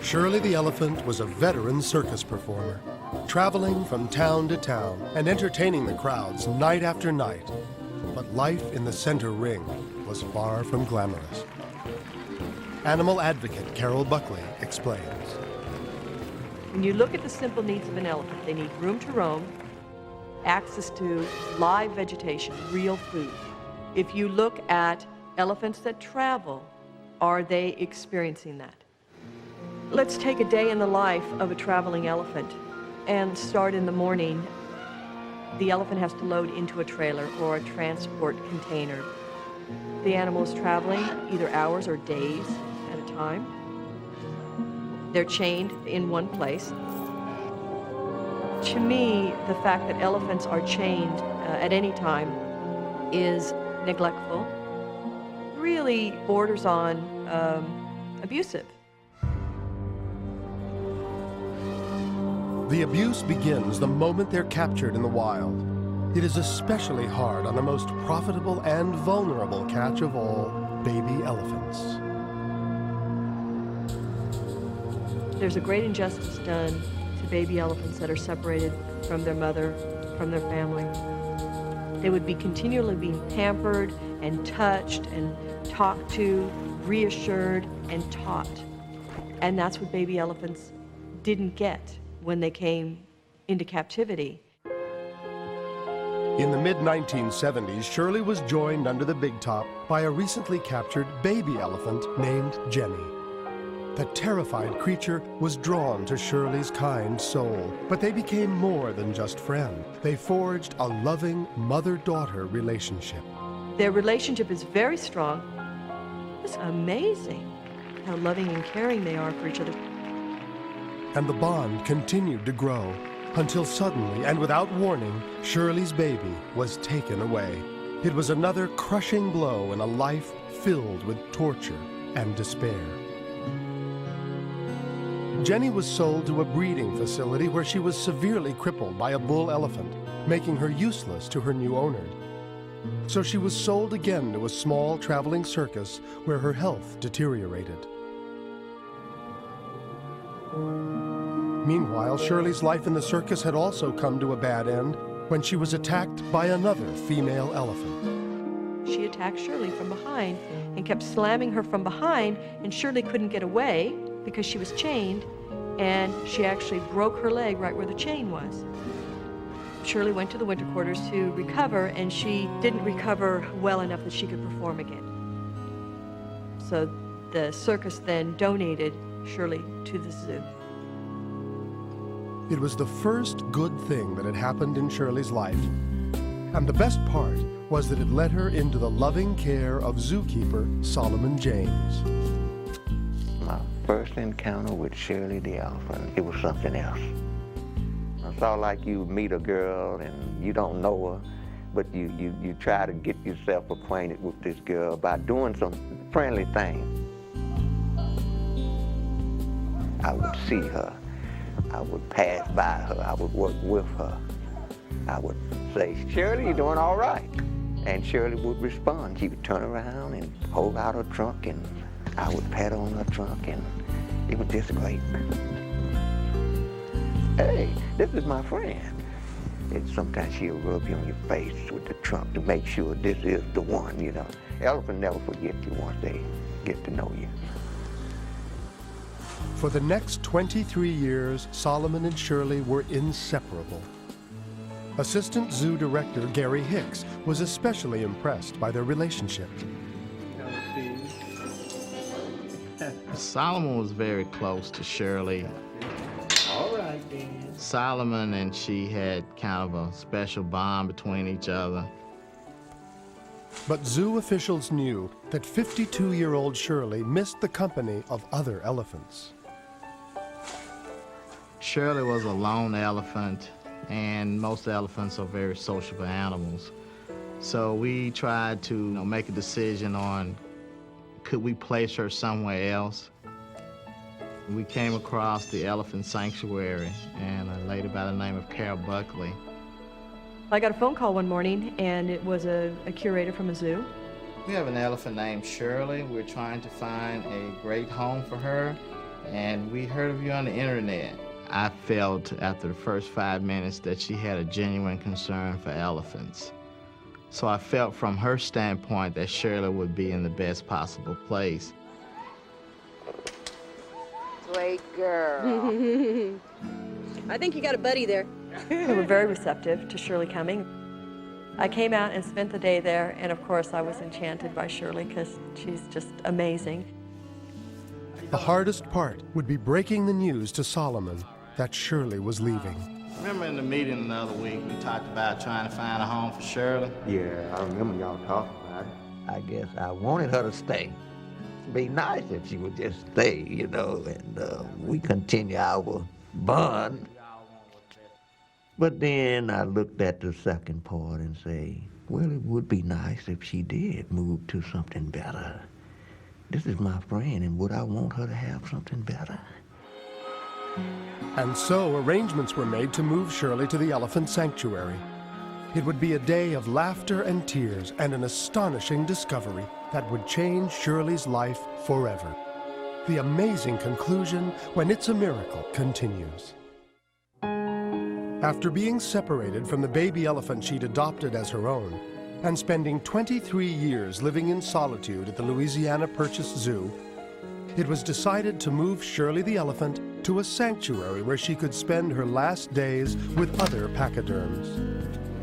Shirley the elephant was a veteran circus performer, traveling from town to town and entertaining the crowds night after night. But life in the center ring was far from glamorous. Animal advocate Carol Buckley explains. When you look at the simple needs of an elephant, they need room to roam, access to live vegetation, real food. If you look at elephants that travel, are they experiencing that? Let's take a day in the life of a traveling elephant and start in the morning. The elephant has to load into a trailer or a transport container. The animal is traveling either hours or days at a time. They're chained in one place. To me, the fact that elephants are chained at any time is neglectful, really borders on abusive. The abuse begins the moment they're captured in the wild. It is especially hard on the most profitable and vulnerable catch of all, baby elephants. There's a great injustice done to baby elephants that are separated from their mother, from their family. They would be continually being pampered and touched and talked to, reassured and taught. And that's what baby elephants didn't get when they came into captivity. In the mid-1970s, Shirley was joined under the big top by a recently captured baby elephant named Jenny. The terrified creature was drawn to Shirley's kind soul, but they became more than just friends. They forged a loving mother-daughter relationship. Their relationship is very strong. It's amazing how loving and caring they are for each other. And the bond continued to grow until suddenly and without warning, Shirley's baby was taken away. It was another crushing blow in a life filled with torture and despair. Jenny was sold to a breeding facility where she was severely crippled by a bull elephant, making her useless to her new owner. So she was sold again to a small traveling circus where her health deteriorated. Meanwhile, Shirley's life in the circus had also come to a bad end when she was attacked by another female elephant. She attacked Shirley from behind and kept slamming her from behind, and Shirley couldn't get away because she was chained, and she actually broke her leg right where the chain was. Shirley went to the winter quarters to recover, and she didn't recover well enough that she could perform again. So the circus then donated Shirley to the zoo. It was the first good thing that had happened in Shirley's life. And the best part was that it led her into the loving care of zookeeper Solomon James. My first encounter with Shirley the elephant, it was something else. It's all like you meet a girl and you don't know her, but you try to get yourself acquainted with this girl by doing some friendly things. I would see her. I would pass by her. I would work with her. I would say, "Shirley, you doing all right?" And Shirley would respond. She would turn around and hold out her trunk, and I would pat on her trunk, and it was just great. "Hey, this is my friend." And sometimes she'll rub you on your face with the trunk to make sure this is the one, you know. Elephants never forget you once they get to know you. For the next 23 years, Solomon and Shirley were inseparable. Assistant Zoo Director Gary Hicks was especially impressed by their relationship. Solomon was very close to Shirley. All right, then. Solomon and she had kind of a special bond between each other. But zoo officials knew that 52-year-old Shirley missed the company of other elephants. Shirley was a lone elephant, and most elephants are very sociable animals. So we tried to make a decision on, could we place her somewhere else? We came across the elephant sanctuary and a lady by the name of Carol Buckley. I got a phone call one morning, and it was a curator from a zoo, We have an elephant named Shirley. We're trying to find a great home for her, and we heard of you on the internet. I felt after the first 5 minutes that she had a genuine concern for elephants. So I felt from her standpoint that Shirley would be in the best possible place. Great girl. I think you got a buddy there. They were very receptive to Shirley coming. I came out and spent the day there, and of course I was enchanted by Shirley because she's just amazing. The hardest part would be breaking the news to Solomon that Shirley was leaving. Remember in the meeting the other week, we talked about trying to find a home for Shirley? Yeah, I remember y'all talking about it. I guess I wanted her to stay. It'd be nice if she would just stay, you know, and we continue our bond. But then I looked at the second part and say, well, it would be nice if she did move to something better. This is my friend, and would I want her to have something better? And so arrangements were made to move Shirley to the elephant sanctuary. It would be a day of laughter and tears and an astonishing discovery that would change Shirley's life forever. The amazing conclusion when It's a Miracle continues. After being separated from the baby elephant she'd adopted as her own, and spending 23 years living in solitude at the Louisiana Purchase Zoo, it was decided to move Shirley the elephant to a sanctuary where she could spend her last days with other pachyderms.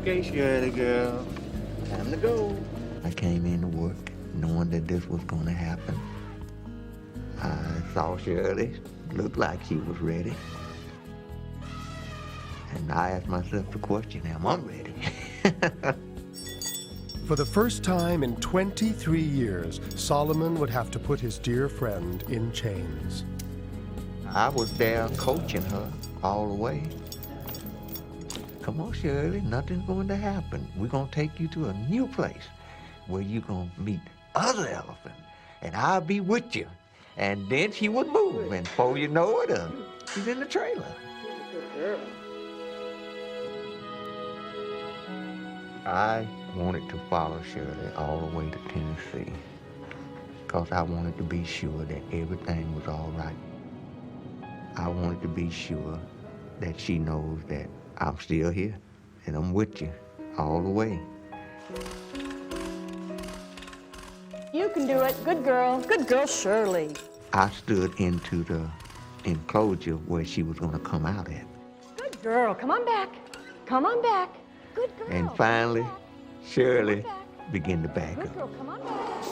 Okay, Shirley girl, time to go. I came in to work knowing that this was going to happen. I saw Shirley, looked like she was ready. And I asked myself the question, am I ready? For the first time in 23 years, Solomon would have to put his dear friend in chains. I was there coaching her all the way. Come on, Shirley, nothing's going to happen. We're going to take you to a new place where you're going to meet other elephants, and I'll be with you. And then she would move, and before you know it, she's in the trailer. I wanted to follow Shirley all the way to Tennessee because I wanted to be sure that everything was all right. I wanted to be sure that she knows that I'm still here and I'm with you all the way. You can do it. Good girl. Good girl, Shirley. I stood into the enclosure where she was going to come out at. Good girl. Come on back. Come on back. Good girl. And finally, Shirley began to back Good up. girl. Come on back.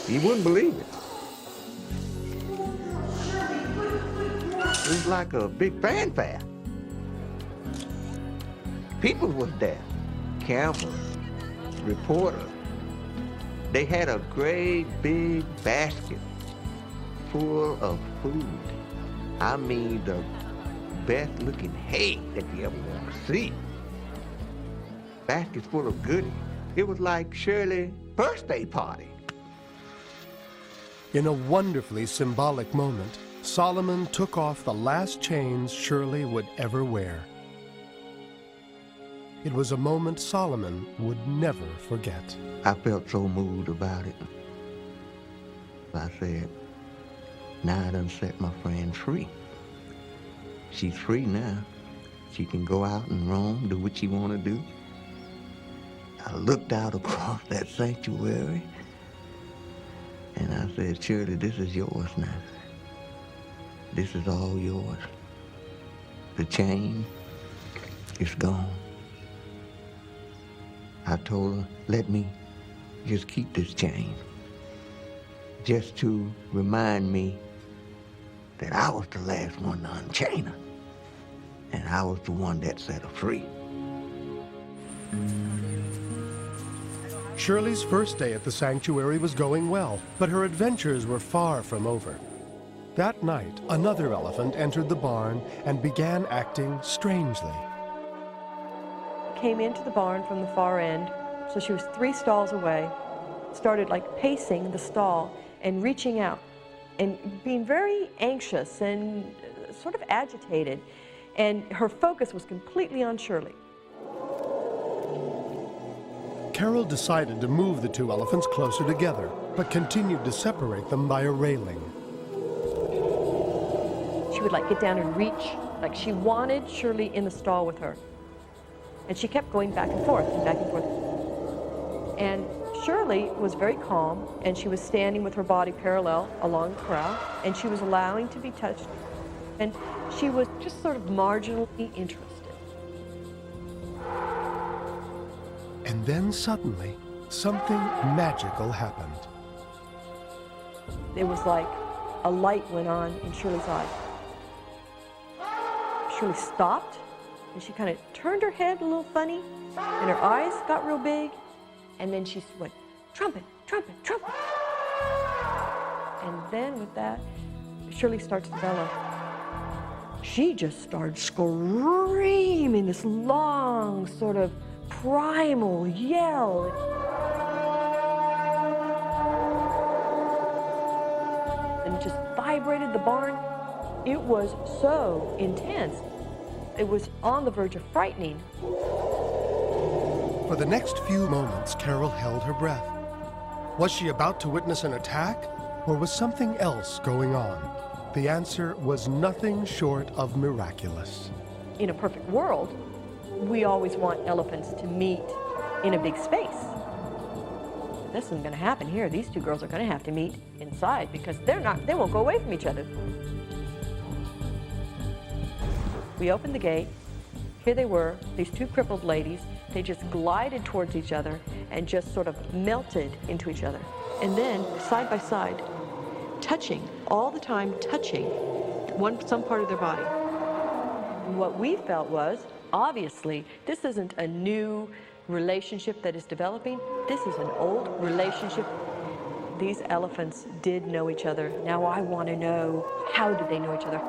You wouldn't believe it. It was like a big fanfare. People was there, cameras, reporters. They had a great big basket full of food. I mean, the best looking hay that you ever want to see. Baskets full of goodies. It was like Shirley's birthday party. In a wonderfully symbolic moment, Solomon took off the last chains Shirley would ever wear. It was a moment Solomon would never forget. I felt so moved about it. I said, now I done set my friend free. She's free now. She can go out and roam, do what she want to do. I looked out across that sanctuary, and I said, Shirley, this is yours now. This is all yours. The chain is gone. I told her, let me just keep this chain, just to remind me that I was the last one to unchain her, and I was the one that set her free. Shirley's first day at the sanctuary was going well, but her adventures were far from over. That night, another elephant entered the barn and began acting strangely. Came into the barn from the far end, so she was 3 stalls away, started like pacing the stall and reaching out and being very anxious and sort of agitated, and her focus was completely on Shirley. Carol decided to move the two elephants closer together, but continued to separate them by a railing. She would like get down and reach, like she wanted Shirley in the stall with her. And she kept going back and forth and back and forth. And Shirley was very calm, and she was standing with her body parallel along the corral, and she was allowing to be touched. And she was just sort of marginally interested. And then suddenly, something magical happened. It was like a light went on in Shirley's eye. Shirley stopped, and she kind of turned her head a little funny, and her eyes got real big, and then she went, trumpet, trumpet, trumpet. And then with that, Shirley starts to bellow. She just started screaming this long, sort of primal yell. And it just vibrated the barn. It was so intense. It was on the verge of frightening. For the next few moments, Carol held her breath. Was she about to witness an attack, or was something else going on? The answer was nothing short of miraculous. In a perfect world, we always want elephants to meet in a big space. This isn't going to happen here. These two girls are going to have to meet inside because they won't go away from each other. We opened the gate. Here they were, these two crippled ladies. They just glided towards each other and just sort of melted into each other. And then, side by side, touching, all the time touching some part of their body. And what we felt was, obviously, this isn't a new relationship that is developing. This is an old relationship. These elephants did know each other. Now I want to know, how did they know each other?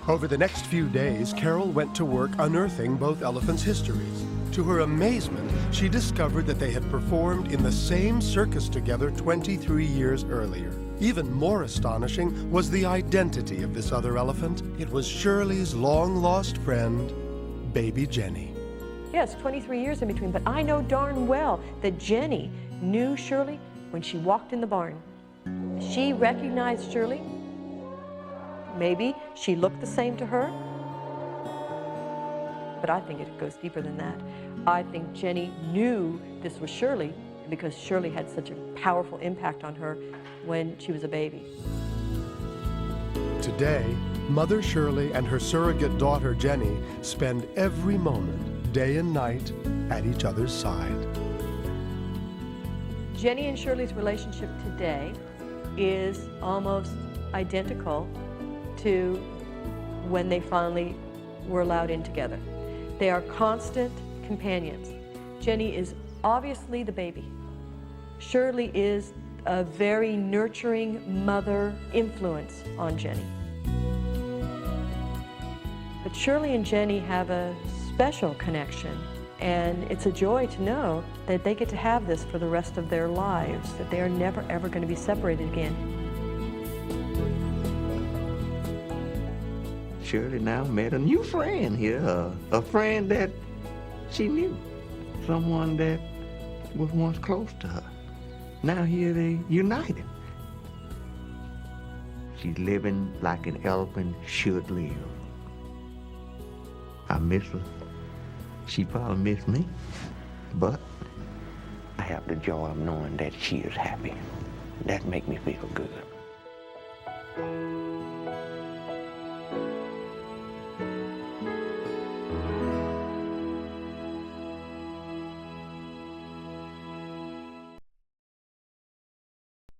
Over the next few days, Carol went to work unearthing both elephants' histories. To her amazement, she discovered that they had performed in the same circus together 23 years earlier. Even more astonishing was the identity of this other elephant. It was Shirley's long-lost friend, Baby Jenny. Yes, 23 years in between, but I know darn well that Jenny knew Shirley when she walked in the barn. She recognized Shirley. Maybe she looked the same to her, but I think it goes deeper than that. I think Jenny knew this was Shirley because Shirley had such a powerful impact on her when she was a baby. Today, Mother Shirley and her surrogate daughter Jenny spend every moment, day and night, at each other's side. Jenny and Shirley's relationship today is almost identical to when they finally were allowed in together. They are constant companions. Jenny is obviously the baby. Shirley is a very nurturing mother influence on Jenny. But Shirley and Jenny have a special connection, and it's a joy to know that they get to have this for the rest of their lives, that they are never ever going to be separated again. Shirley now met a new friend here, a friend that she knew, someone that was once close to her. Now here they united. She's living like an elephant should live. I miss her. She probably missed me, but I have the joy of knowing that she is happy. That makes me feel good.